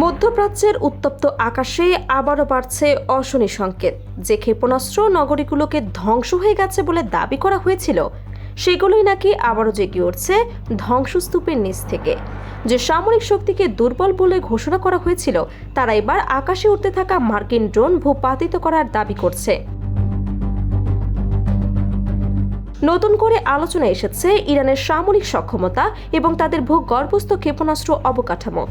মধ্যপ্রাচ্যের উত্তপ্ত আকাশে আবারও বাড়ছে অশনি সংকেত। যে ক্ষেপণাস্ত্র নগরীগুলোকে ধ্বংস হয়ে গেছে বলে দাবি করা হয়েছিল, সেগুলোই নাকি আবারও জেগে উঠছে ধ্বংসস্তূপের নিচ থেকে। যে সামরিক শক্তিকে দুর্বল বলে ঘোষণা করা হয়েছিল, তারা এবার আকাশে উঠতে থাকা মার্কিন ড্রোন ভূপাতিত করার দাবি করছে। নতুন করে আলোচনা এসেছে ইরানের সামরিক সক্ষমতা এবং তাদের ভূগর্ভস্থ ক্ষেপণাস্ত্র অবকাঠামো।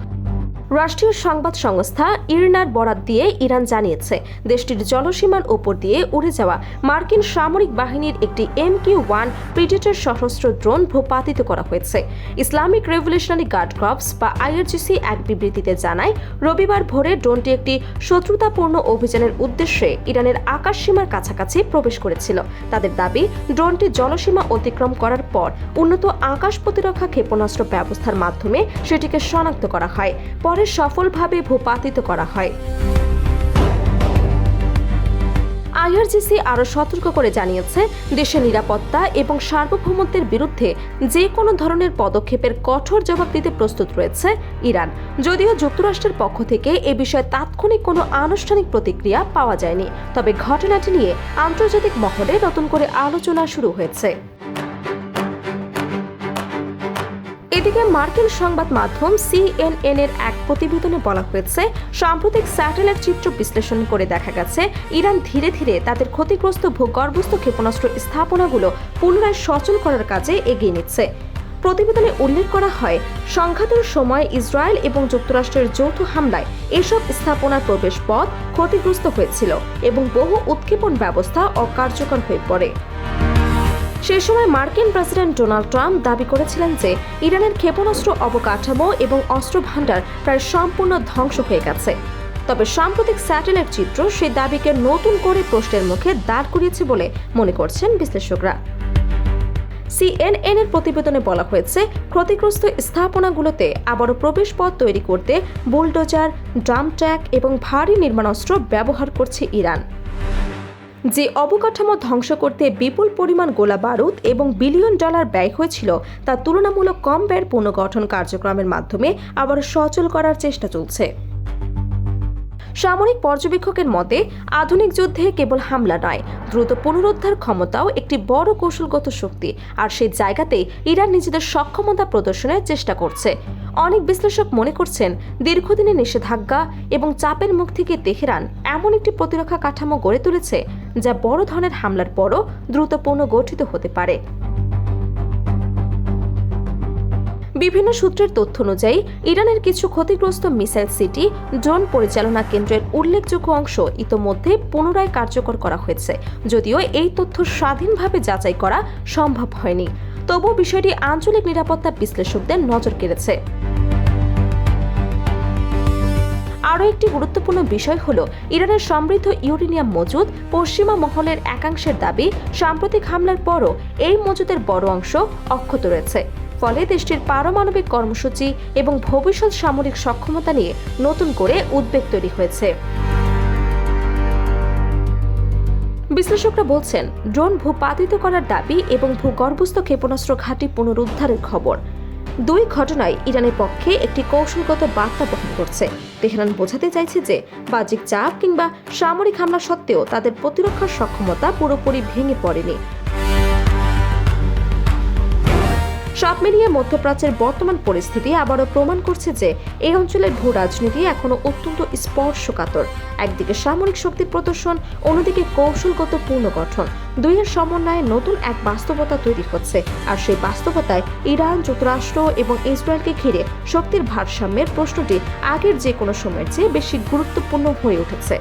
রাষ্ট্রীয় সংবাদ সংস্থা ইরনার বরাত দিয়ে ইরান জানিয়েছে, দেশটির জলসীমার ওপর দিয়ে উড়ে যাওয়া মার্কিন সামরিক বাহিনীর একটি MQ-1 প্রিডেটর সশস্ত্র ড্রোন ভূপাতিত করা হয়েছে। ইসলামিক রেভলিউশনারি গার্ড কর্পস বা IRGC এক বিবৃতিতে জানায়, রবিবার ভোরে ড্রোনটি একটি শত্রুতাপূর্ণ অভিযানের উদ্দেশ্যে ইরানের আকাশসীমার কাছাকাছি প্রবেশ করেছিল। তাদের দাবি, ড্রোনটি জলসীমা অতিক্রম করার পর উন্নত আকাশ প্রতিরক্ষা ক্ষেপণাস্ত্র ব্যবস্থার মাধ্যমে সেটিকে শনাক্ত করা হয়, পরে সফলভাবে ভূপাতিত করা হয়। IRGC আরও সতর্ক করে জানিয়েছে, দেশের নিরাপত্তা এবং সার্বভৌমত্বের বিরুদ্ধে যে কোনো ধরনের পদক্ষেপের কঠোর জবাব দিতে প্রস্তুত রয়েছে ইরান। যদিও যুক্তরাষ্ট্রের পক্ষ থেকে এ বিষয়ে তাৎক্ষণিক কোনো আনুষ্ঠানিক প্রতিক্রিয়া পাওয়া যায়নি, তবে ঘটনাটি নিয়ে আন্তর্জাতিক মহলে নতুন করে আলোচনা শুরু হয়েছে। এদিকে মার্কিন সংবাদ মাধ্যম CNN এর এক প্রতিবেদনে বলা হয়েছে, সাম্প্রতিক স্যাটেলাইট চিত্র বিশ্লেষণ করে দেখা গেছে ইরান ধীরে ধীরে তাদের ক্ষতিগ্রস্ত ভূগর্ভস্থ ক্ষেপণাস্ত্র স্থাপনাগুলো পুনরায় সচল করার কাজে এগিয়ে নিচ্ছে। প্রতিবেদনে উল্লেখ করা হয়, সংঘাতের সময় ইসরায়েল এবং যুক্তরাষ্ট্রের যৌথ হামলায় এসব স্থাপনার প্রবেশ পথ ক্ষতিগ্রস্ত হয়েছিল এবং বহু উৎক্ষেপণ ব্যবস্থা অকার্যকর হয়ে পড়ে। সে সময় মার্কিন প্রেসিডেন্ট ডোনাল্ড ট্রাম্প দাবি করেছিলেন যে ইরানের ক্ষেপণাস্ত্র অবকাঠামো এবং অস্ত্র ভাণ্ডার প্রায় সম্পূর্ণ ধ্বংস হয়ে গেছে। তবে সাম্প্রতিক স্যাটেলাইট চিত্র সেই দাবিকে নতুন করে প্রশ্নের মুখে দাঁড় করিয়েছে বলে মনে করছেন বিশ্লেষকরা। CNN এর প্রতিবেদনে বলা হয়েছে, ক্ষতিগ্রস্ত স্থাপনাগুলোতে আবারও প্রবেশ পথ তৈরি করতে বুলডোজার, ড্রাম ট্র্যাক এবং ভারী নির্মাণাস্ত্র ব্যবহার করছে ইরান। যে অবকাঠামো ধ্বংস করতে বিপুল পরিমাণ গোলা বারুদ এবং $বিলিয়ন ব্যয় হয়েছিল, তা তুলনামূলক কম ব্যয়ের পুনর্গঠন কার্যক্রমের মাধ্যমে আবার সচল করার চেষ্টা চলছে। সামরিক পর্যবেক্ষকের মতে, আধুনিক যুদ্ধে কেবল হামলা নয়, দ্রুত পুনরুদ্ধার ক্ষমতাও একটি বড় কৌশলগত শক্তি, আর সেই জায়গাতেই ইরান নিজেদের সক্ষমতা প্রদর্শনের চেষ্টা করছে। অনেক বিশ্লেষক মনে করছেন, দীর্ঘদিনের নিষেধাজ্ঞা এবং চাপের মুখ থেকে তেহরান এমন একটি প্রতিরক্ষা কাঠামো গড়ে তুলেছে যা বড় ধরনের হামলার পরও দ্রুত পুনর্গঠিত হতে পারে। বিভিন্ন সূত্রের তথ্য অনুযায়ী, ইরানের কিছু ক্ষতিগ্রস্ত মিসাইল সিটি ড্রোন পরিচালনা কেন্দ্রের উল্লেখযোগ্য অংশ ইতোমধ্যে পুনরায় কার্যকর করা হয়েছে। যদিও এই তথ্য স্বাধীনভাবে যাচাই করা সম্ভব হয়নি, তবুও বিষয়টি আঞ্চলিক নিরাপত্তা বিশ্লেষকদের নজর কেড়েছে। আরও একটি গুরুত্বপূর্ণ বিষয় হল, ইরানের সমৃদ্ধ ইউরেনিয়াম মজুদ। পশ্চিমা মহলের একাংশের দাবি, সাম্প্রতিক হামলার পরও এই মজুদের বড় অংশ অক্ষত রয়েছে। ফলে দেশটির পারমাণবিক কর্মসূচি এবং ভবিষ্যৎ সামরিক সক্ষমতা নিয়ে নতুন করে উদ্বেগ তৈরি হয়েছে। বিশ্লেষকরা বলছেন, ড্রোন ভূপাতিত করার দাবি এবং ভূগর্ভস্থ ক্ষেপণাস্ত্র ঘাঁটি পুনরুদ্ধারের খবর, দুই ঘটনায় ইরানের পক্ষে একটি কৌশলগত বার্তা বহন করছে। তেহরান বোঝাতে চাইছে যে বাহ্যিক চাপ কিংবা সামরিক হামলা সত্ত্বেও তাদের প্রতিরক্ষার সক্ষমতা পুরোপুরি ভেঙে পড়েনি। সব মিলিয়ে মধ্যপ্রাচ্যের বর্তমান পরিস্থিতি আবারও প্রমাণ করছে যে এই অঞ্চলের ভূ রাজনীতি এখনো অত্যন্ত স্পর্শকাতর। একদিকে সামরিক শক্তি প্রদর্শন, অন্যদিকে কৌশলগত পুনর্গঠন, দুইয়ের সমন্বয়ে নতুন এক বাস্তবতা তৈরি হচ্ছে। আর সেই বাস্তবতায় ইরান, যুক্তরাষ্ট্র এবং ইসরায়েলকে ঘিরে শক্তির ভারসাম্যের প্রশ্নটি আগের যে কোনো সময়ের চেয়ে বেশি গুরুত্বপূর্ণ হয়ে উঠেছে।